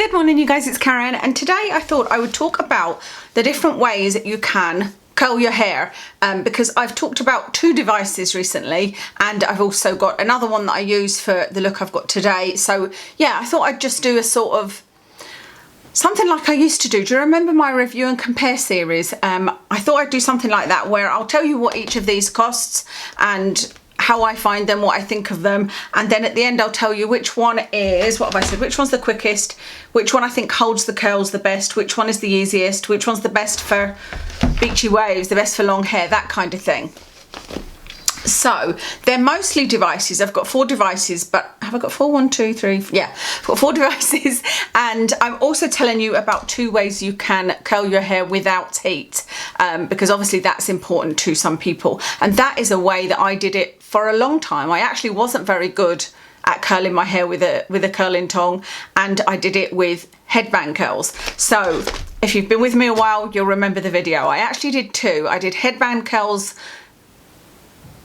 Good morning you guys, it's Karen, and today I thought I would talk about the different ways that you can curl your hair because I've talked about two devices recently, and I've also got another one that I use for the look I've got today. So yeah, I thought I'd just do a sort of something like I used to do. Do you remember my review and compare series? I thought I'd do something like that where I'll tell you what each of these costs and how I find them, what I think of them, and then at the end I'll tell you which one is, what have I said, which one's the quickest, which one I think holds the curls the best, which one is the easiest, which one's the best for beachy waves, the best for long hair, that kind of thing. So they're mostly devices. I've got 4 devices, but have I got 4? 1, 2, 3, yeah, I've got 4 devices. And I'm also telling you about 2 ways you can curl your hair without heat, because obviously that's important to some people. And that is a way that I did it for a long time. I actually wasn't very good at curling my hair with a curling tong, and I did it with headband curls. So if you've been with me a while, you'll remember the video. I actually did 2. I did headband curls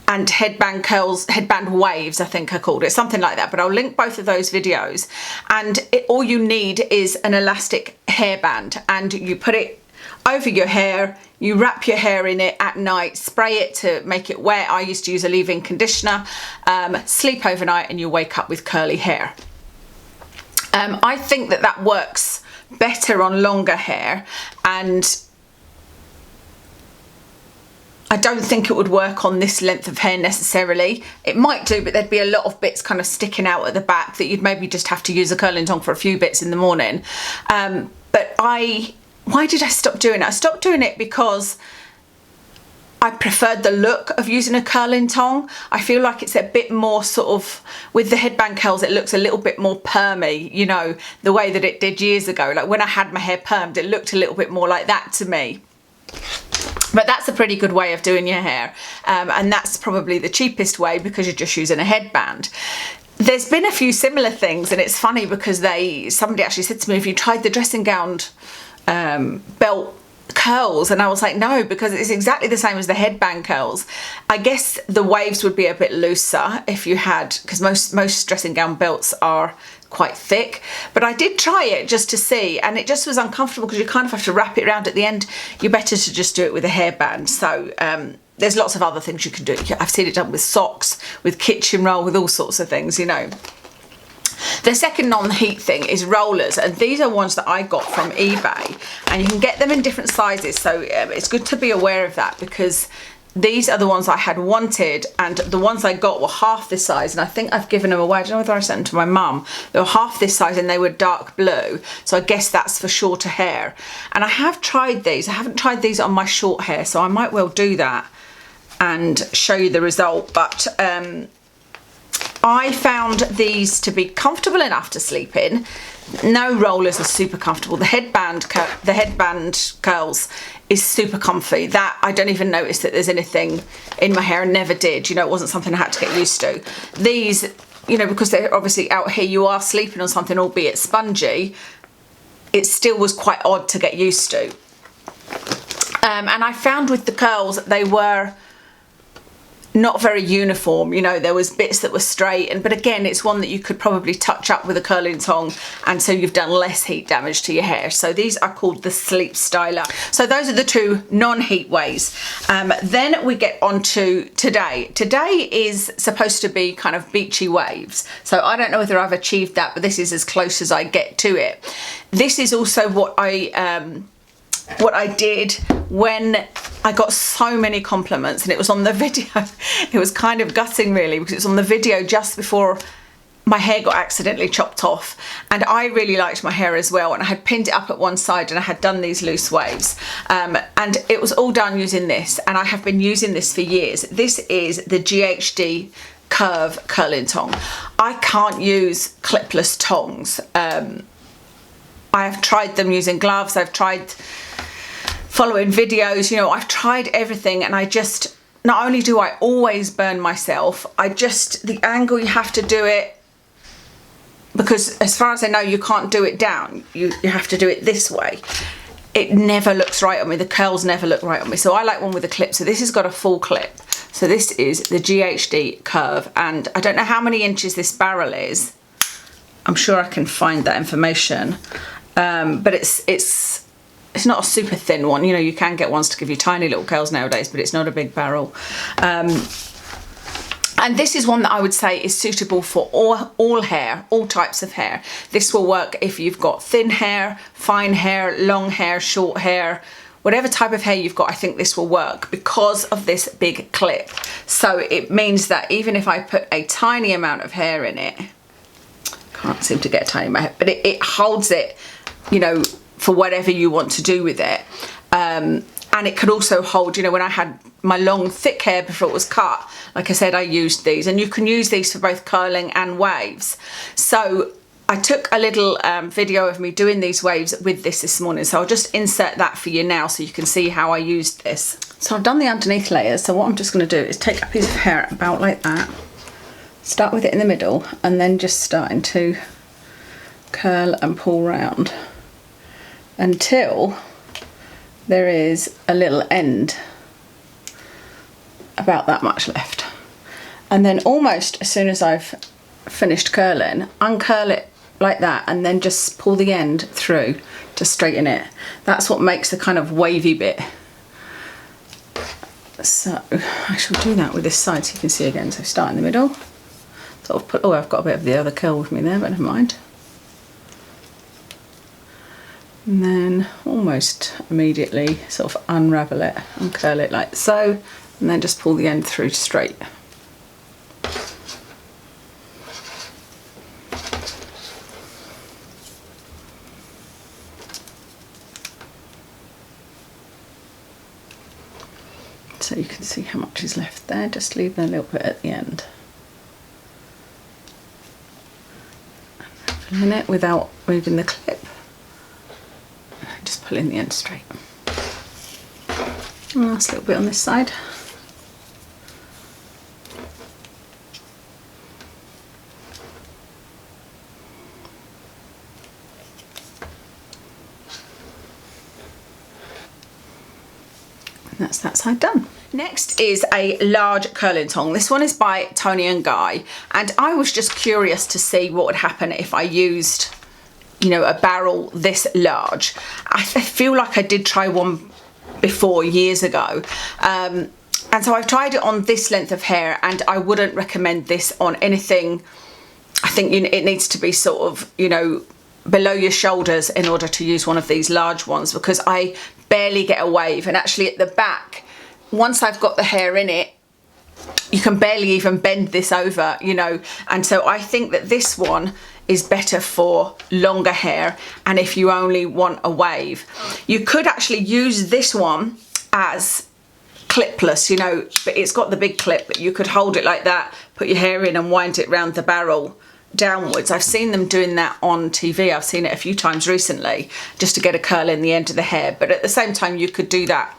and headband curls, headband waves, I think I called it, something like that. But I'll link both of those videos. And all you need is an elastic hairband, and you put it over your hair, you wrap your hair in it at night, spray it to make it wet. I used to use a leave-in conditioner, sleep overnight, and you wake up with curly hair. I think that that works better on longer hair, and I don't think it would work on this length of hair necessarily. It might do, but there'd be a lot of bits kind of sticking out at the back that you'd maybe just have to use a curling tong for a few bits in the morning. But why did I stop doing it? I stopped doing it because I preferred the look of using a curling tong. I feel like it's a bit more sort of, with the headband curls, it looks a little bit more permy, you know, the way that it did years ago. Like when I had my hair permed, it looked a little bit more like that to me. But that's a pretty good way of doing your hair, and that's probably the cheapest way because you're just using a headband. There's been a few similar things, and it's funny because somebody actually said to me, "Have you tried the dressing gown belt curls?" And I was like, no, because it's exactly the same as the headband curls. I guess the waves would be a bit looser if you had, because most dressing gown belts are quite thick. But I did try it just to see, and it just was uncomfortable because you kind of have to wrap it around at the end. You're better to just do it with a hairband. So there's lots of other things you can do. I've seen it done with socks, with kitchen roll, with all sorts of things, you know. The second non-heat thing is rollers, and these are ones that I got from eBay, and you can get them in different sizes, so it's good to be aware of that, because these are the ones I had wanted, and the ones I got were half this size, and I think I've given them away. I don't know whether I sent them to my mum. They were half this size and they were dark blue, so I guess that's for shorter hair. And I have tried these. I haven't tried these on my short hair, so I might well do that and show you the result. But I found these to be comfortable enough to sleep in. No rollers are super comfortable. The headband curls is super comfy. That I don't even notice that there's anything in my hair, and never did. You know, it wasn't something I had to get used to. These, you know, because they're obviously out here, you are sleeping on something, albeit spongy. It still was quite odd to get used to. And I found with the curls, they were not very uniform, you know, there was bits that were straight, but again, it's one that you could probably touch up with a curling tong, and so you've done less heat damage to your hair. So these are called the Sleep Styler. So those are the 2 non-heat ways. Then we get on to today. Today is supposed to be kind of beachy waves, so I don't know whether I've achieved that, but this is as close as I get to it. This is also what I did when I got so many compliments, and it was on the video. It was kind of gutting really, because it was on the video just before my hair got accidentally chopped off, and I really liked my hair as well, and I had pinned it up at one side and I had done these loose waves, and it was all done using this, and I have been using this for years. This is the GHD Curve Curling Tong. I can't use clipless tongs. I have tried them using gloves, I've tried following videos, you know, I've tried everything, and I just, not only do I always burn myself, the angle you have to do it, because as far as I know, you can't do it down, you have to do it this way. It never looks right on me, the curls never look right on me, so I like one with a clip. So this has got a full clip. So this is the GHD Curve, and I don't know how many inches this barrel is. I'm sure I can find that information. But it's not a super thin one. You know, you can get ones to give you tiny little curls nowadays, but it's not a big barrel. And this is one that I would say is suitable for all hair, all types of hair. This will work if you've got thin hair, fine hair, long hair, short hair, whatever type of hair you've got. I think this will work because of this big clip. So it means that even if I put a tiny amount of hair in it, can't seem to get a tiny amount of hair, but it holds it, you know, for whatever you want to do with it. And it could also hold, you know, when I had my long thick hair before it was cut, like I said, I used these, and you can use these for both curling and waves. So I took a little video of me doing these waves with this morning, so I'll just insert that for you now so you can see how I used this. So I've done the underneath layers, so what I'm just going to do is take a piece of hair about like that, start with it in the middle, and then just starting to curl and pull round until there is a little end about that much left. And then almost as soon as I've finished curling, uncurl it like that and then just pull the end through to straighten it. That's what makes the kind of wavy bit. So I shall do that with this side so you can see again. So start in the middle, sort of put, oh, I've got a bit of the other curl with me there, but never mind. And then almost immediately sort of unravel it and curl it like so, and then just pull the end through straight. So you can see how much is left there, just leaving a little bit at the end. Unraveling it without moving the clip. Just pulling the end straight. Last little bit on this side. And that's that side done. Next is a large curling tong. This one is by Toni Guy, and I was just curious to see what would happen if I used, you know, a barrel this large. I feel like I did try one before years ago, and so I've tried it on this length of hair, and I wouldn't recommend this on anything. I think it needs to be sort of, you know, below your shoulders in order to use one of these large ones, because I barely get a wave, and actually at the back, once I've got the hair in it, you can barely even bend this over, you know. And so I think that this one is better for longer hair, and if you only want a wave. You could actually use this one as clipless, you know, but it's got the big clip, but you could hold it like that, put your hair in and wind it round the barrel downwards. I've seen them doing that on TV. I've seen it a few times recently, just to get a curl in the end of the hair. But at the same time, you could do that.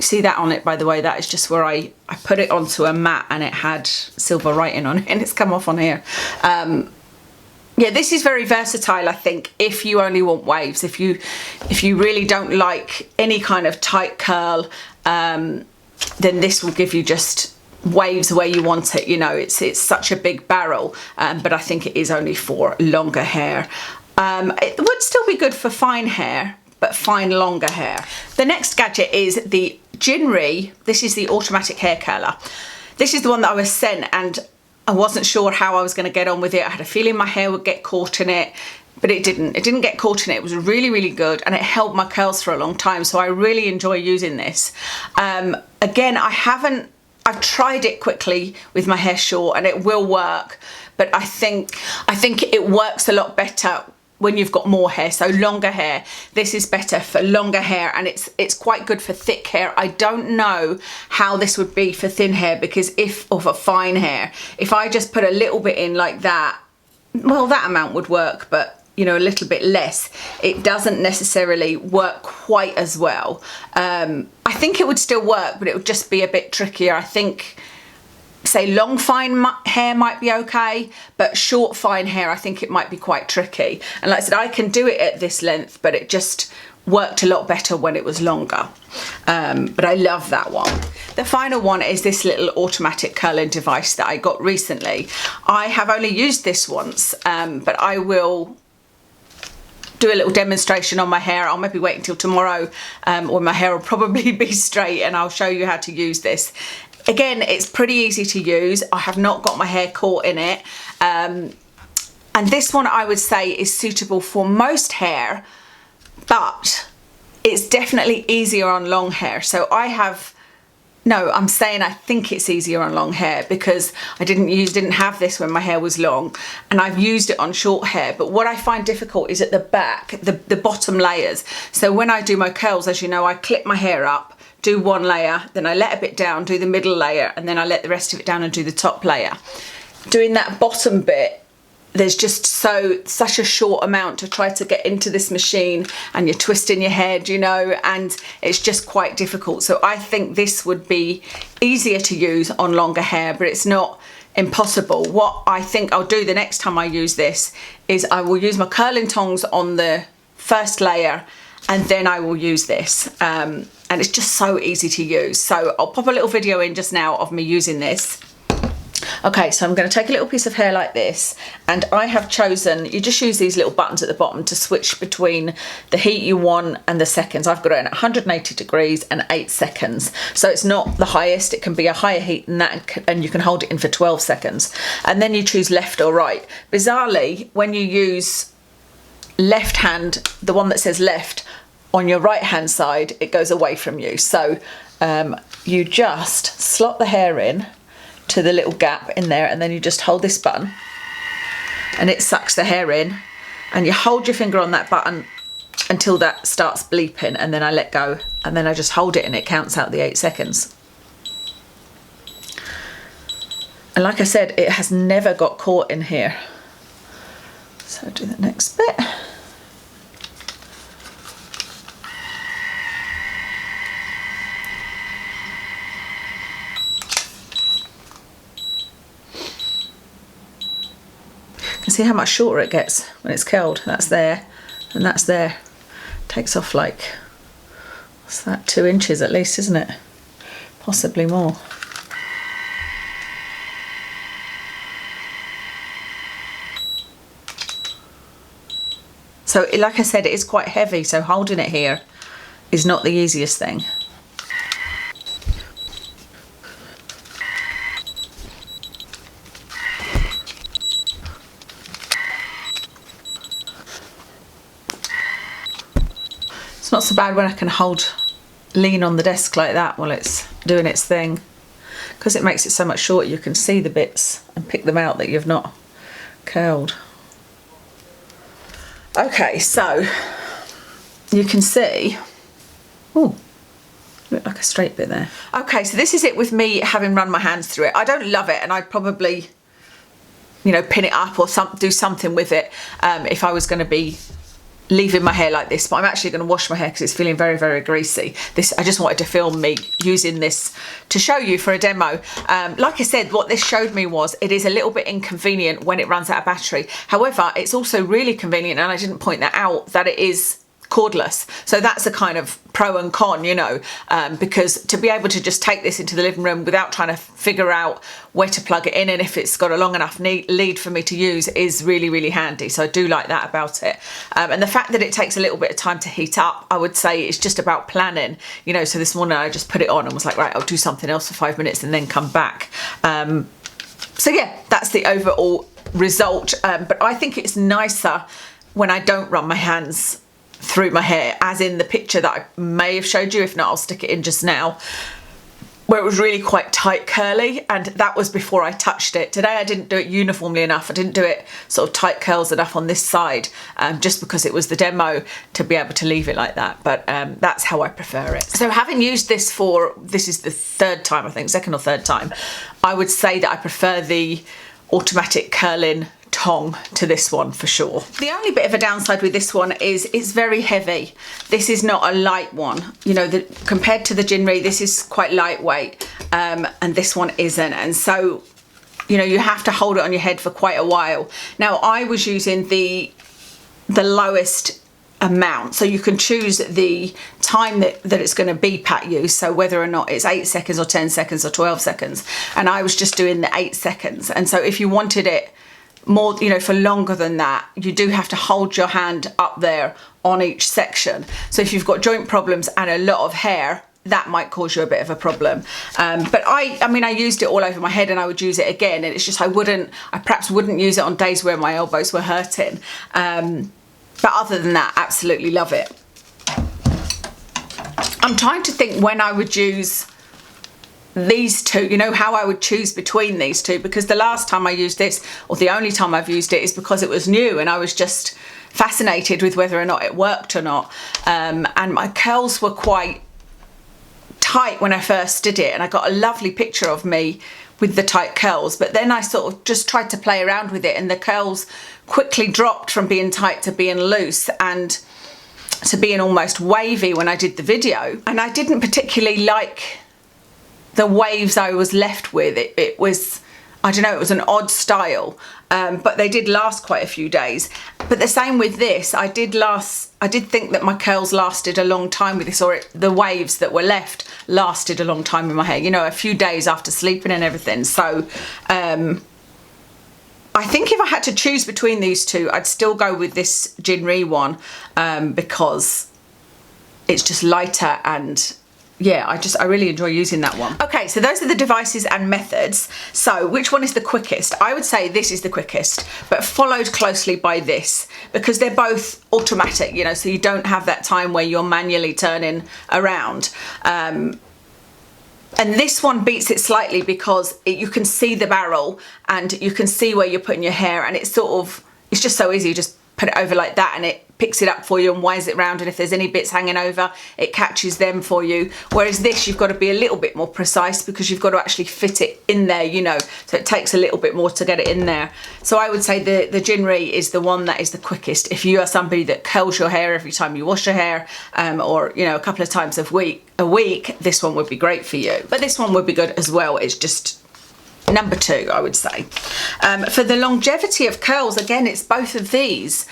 See that on it, by the way, that is just where I put it onto a mat and it had silver writing on it, and it's come off on here. Yeah, this is very versatile, I think, if you only want waves. If you really don't like any kind of tight curl, then this will give you just waves where you want it. You know, it's such a big barrel, but I think it is only for longer hair. It would still be good for fine hair, but fine longer hair. The next gadget is the Jinri. This is the automatic hair curler. This is the one that I was sent, and I wasn't sure how I was going to get on with it. I had a feeling my hair would get caught in it, but it didn't. It didn't get caught in it. It was really, really good, and it held my curls for a long time. So I really enjoy using this. Again, I've tried it quickly with my hair short, and it will work, but I think it works a lot better when you've got more hair. So longer hair, this is better for longer hair, and it's quite good for thick hair. I don't know how this would be for thin hair, because or for fine hair, if I just put a little bit in like that, well, that amount would work, but you know, a little bit less, it doesn't necessarily work quite as well. I think it would still work, but it would just be a bit trickier. I think, say, long fine hair might be okay, but short fine hair, I think it might be quite tricky. And like I said, I can do it at this length, but it just worked a lot better when it was longer. But I love that one. The final one is this little automatic curling device that I got recently. I have only used this once, but I will do a little demonstration on my hair. I'll maybe wait until tomorrow, or my hair will probably be straight, and I'll show you how to use this. Again, it's pretty easy to use. I have not got my hair caught in it. And this one I would say is suitable for most hair, but it's definitely easier on long hair. So I'm saying I think it's easier on long hair because I didn't have this when my hair was long, and I've used it on short hair. But what I find difficult is at the back, the bottom layers. So when I do my curls, as you know, I clip my hair up, do one layer, then I let a bit down, do the middle layer, and then I let the rest of it down and do the top layer. Doing that bottom bit, there's just such a short amount to try to get into this machine, and you're twisting your head, you know, and it's just quite difficult. So I think this would be easier to use on longer hair, but it's not impossible. What I think I'll do the next time I use this is I will use my curling tongs on the first layer, and then I will use this. And it's just so easy to use. So I'll pop a little video in just now of me using this. Okay, so I'm going to take a little piece of hair like this, and I have chosen, you just use these little buttons at the bottom to switch between the heat you want and the seconds. I've got it at 180 degrees and 8 seconds. So it's not the highest, it can be a higher heat than that, and you can hold it in for 12 seconds. And then you choose left or right. Bizarrely, when you use left hand, the one that says left, on your right hand side, it goes away from you. So you just slot the hair in to the little gap in there, and then you just hold this button and it sucks the hair in, and you hold your finger on that button until that starts bleeping, and then I let go, and then I just hold it and it counts out the 8 seconds. And like I said, it has never got caught in here. So I'll do the next bit. See how much shorter it gets when it's curled. That's there and that's there. Takes off like, what's that, 2 inches at least, isn't it? Possibly more. So like I said, it is quite heavy, so holding it here is not the easiest thing. It's not so bad when I can lean on the desk like that while it's doing its thing, because it makes it so much shorter. You can see the bits and pick them out that you've not curled. Okay, so you can see, oh, look like a straight bit there. Okay, so this is it with me having run my hands through it. I don't love it, and I'd probably, you know, pin it up or do something with it if I was going to be leaving my hair like this, but I'm actually going to wash my hair because it's feeling very, very greasy. I just wanted to film me using this to show you for a demo. Like I said, what this showed me was it is a little bit inconvenient when it runs out of battery. However, it's also really convenient, and I didn't point that out, that it is cordless. So that's a kind of pro and con, you know, because to be able to just take this into the living room without trying to figure out where to plug it in and if it's got a long enough lead for me to use is really, really handy. So I do like that about it. And the fact that it takes a little bit of time to heat up, I would say it's just about planning, you know. So this morning I just put it on and was like, right, I'll do something else for 5 minutes and then come back. So yeah, that's the overall result. But I think it's nicer when I don't run my hands through my hair, as in the picture that I may have showed you. If not, I'll stick it in just now, where it was really quite tight curly, and that was before I touched it. Today I didn't do it uniformly enough. I didn't do it sort of tight curls enough on this side, just because it was the demo to be able to leave it like that. But that's how I prefer it. So having used this this is the 3rd time, I think, 2nd or 3rd time, I would say that I prefer the automatic curling Tong to this one for sure. The only bit of a downside with this one is it's very heavy. This is not a light one, you know, compared to the Jinri, this is quite lightweight, and this one isn't, and so, you know, you have to hold it on your head for quite a while. Now I was using the lowest amount, so you can choose the time that it's going to beep at you, so whether or not it's 8 seconds or 10 seconds or 12 seconds, and I was just doing the 8 seconds. And so if you wanted it more, you know, for longer than that, you do have to hold your hand up there on each section. So if you've got joint problems and a lot of hair, that might cause you a bit of a problem. But I mean, I used it all over my head, and I would use it again, and it's just I perhaps wouldn't use it on days where my elbows were hurting. But other than that, absolutely love it. I'm trying to think when I would use these two, you know, how I would choose between these two, because the last time I used this, or the only time I've used it, is because it was new and I was just fascinated with whether or not it worked or not. And my curls were quite tight when I first did it, and I got a lovely picture of me with the tight curls, but then I sort of just tried to play around with it, and the curls quickly dropped from being tight to being loose and to being almost wavy when I did the video. And I didn't particularly like the waves I was left with. It was, I don't know, it was an odd style, but they did last quite a few days. But the same with this, I did think that my curls lasted a long time with this, or the waves that were left lasted a long time in my hair, you know, a few days after sleeping and everything. So I think if I had to choose between these two, I'd still go with this Jinri one, because it's just lighter, and yeah, I really enjoy using that one. Okay, so those are the devices and methods. So which one is the quickest? I would say this is the quickest, but followed closely by this, because they're both automatic, you know, so you don't have that time where you're manually turning around. And this one beats it slightly because you can see the barrel and you can see where you're putting your hair, and it's just so easy. You just put it over like that and it picks it up for you and winds it round, and if there's any bits hanging over, it catches them for you. Whereas this, you've got to be a little bit more precise because you've got to actually fit it in there, you know, so it takes a little bit more to get it in there. So I would say the Jinri is the one that is the quickest. If you are somebody that curls your hair every time you wash your hair, or, you know, a couple of times a week, this one would be great for you. But this one would be good as well. It's just number 2, I would say. For the longevity of curls, again, it's both of these.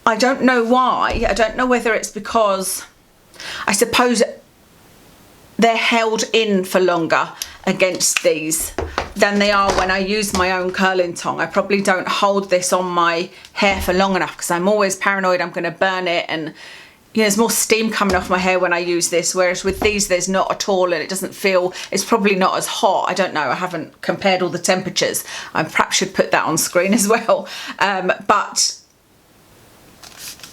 I don't know why. I don't know whether it's because, I suppose, they're held in for longer against these than they are when I use my own curling tong. I probably don't hold this on my hair for long enough because I'm always paranoid I'm going to burn it, and you know, there's more steam coming off my hair when I use this, whereas with these there's not at all, and it doesn't feel, it's probably not as hot. I don't know, I haven't compared all the temperatures. I perhaps should put that on screen as well. But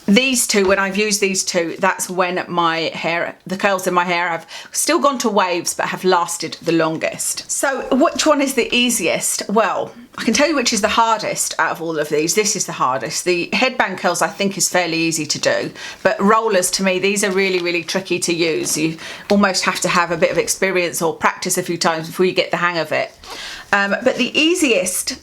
these two, when I've used these two, that's when my hair, the curls in my hair have still gone to waves but have lasted the longest. So which one is the easiest? Well, I can tell you which is the hardest out of all of these. This is the hardest. The headband curls I think is fairly easy to do, but rollers, to me, these are really, really tricky to use. You almost have to have a bit of experience or practice a few times before you get the hang of it. But the easiest,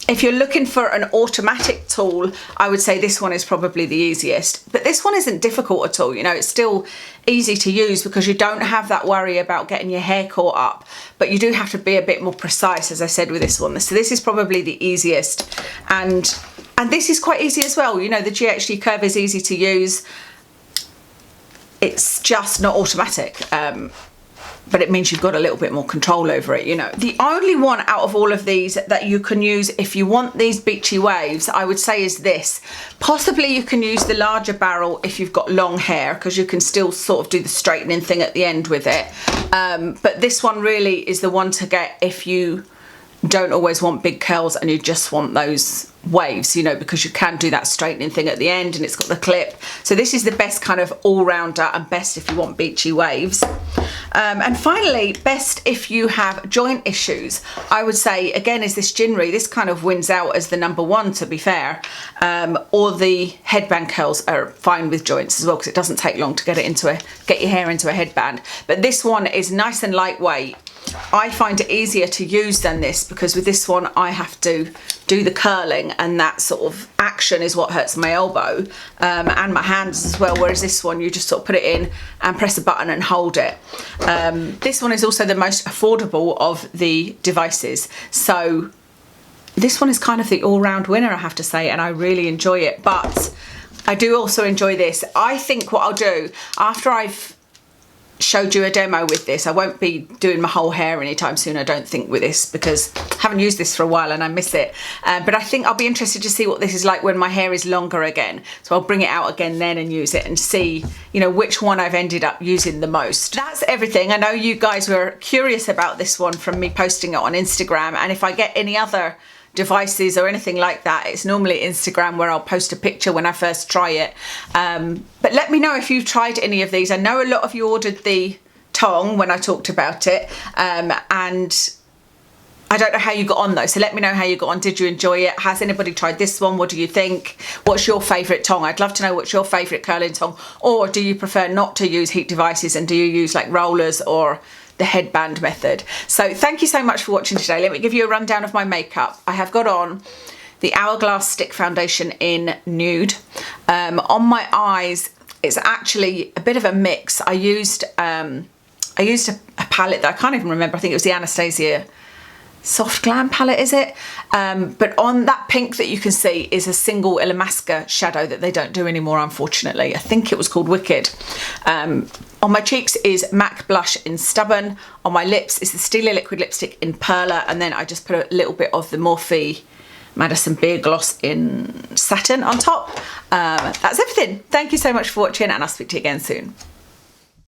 if you're looking for an automatic tool, I would say this one is probably the easiest. But this one isn't difficult at all, you know, it's still easy to use because you don't have that worry about getting your hair caught up, but you do have to be a bit more precise, as I said, with this one. So this is probably the easiest, and this is quite easy as well. You know, the GHD Curve is easy to use. It's just not automatic. But it means you've got a little bit more control over it, you know. The only one out of all of these that you can use if you want these beachy waves, I would say, is this. Possibly you can use the larger barrel if you've got long hair, because you can still sort of do the straightening thing at the end with it. But this one really is the one to get if you don't always want big curls and you just want those waves, you know, because you can do that straightening thing at the end and it's got the clip. So this is the best kind of all-rounder and best if you want beachy waves. And finally, best if you have joint issues. I would say, again, is this Jinri. This kind of wins out as the number 1, to be fair. Or the headband curls are fine with joints as well, because it doesn't take long to get your hair into a headband. But this one is nice and lightweight. I find it easier to use than this, because with this one I have to do the curling, and that sort of action is what hurts my elbow and my hands as well, whereas this one you just sort of put it in and press a button and hold it. This one is also the most affordable of the devices, so this one is kind of the all-round winner, I have to say, and I really enjoy it. But I do also enjoy this. I think what I'll do after I've showed you a demo with this, I won't be doing my whole hair anytime soon, I don't think, with this, because I haven't used this for a while and I miss it. But I think I'll be interested to see what this is like when my hair is longer again. So I'll bring it out again then and use it and see, you know, which one I've ended up using the most. That's everything. I know you guys were curious about this one from me posting it on Instagram, and if I get any other devices or anything like that, it's normally Instagram where I'll post a picture when I first try it. But let me know if you've tried any of these. I know a lot of you ordered the Tong when I talked about it, and I don't know how you got on though, so let me know how you got on. Did you enjoy it? Has anybody tried this one? What do you think? What's your favourite Tong? I'd love to know what's your favourite curling Tong, or do you prefer not to use heat devices and do you use like rollers or the headband method? So thank you so much for watching today. Let me give you a rundown of my makeup. I have got on the Hourglass stick foundation in Nude. On my eyes, it's actually a bit of a mix. I used a palette that I can't even remember. I think it was the Anastasia Soft Glam palette, is it? But on that pink that you can see is a single Illamasqua shadow that they don't do anymore, unfortunately. I think it was called Wicked. On my cheeks is MAC blush in Stubborn. On my lips is the Stila liquid lipstick in Perla, and then I just put a little bit of the Morphe Madison Beer Gloss in Satin on top. That's everything. Thank you so much for watching, and I'll speak to you again soon.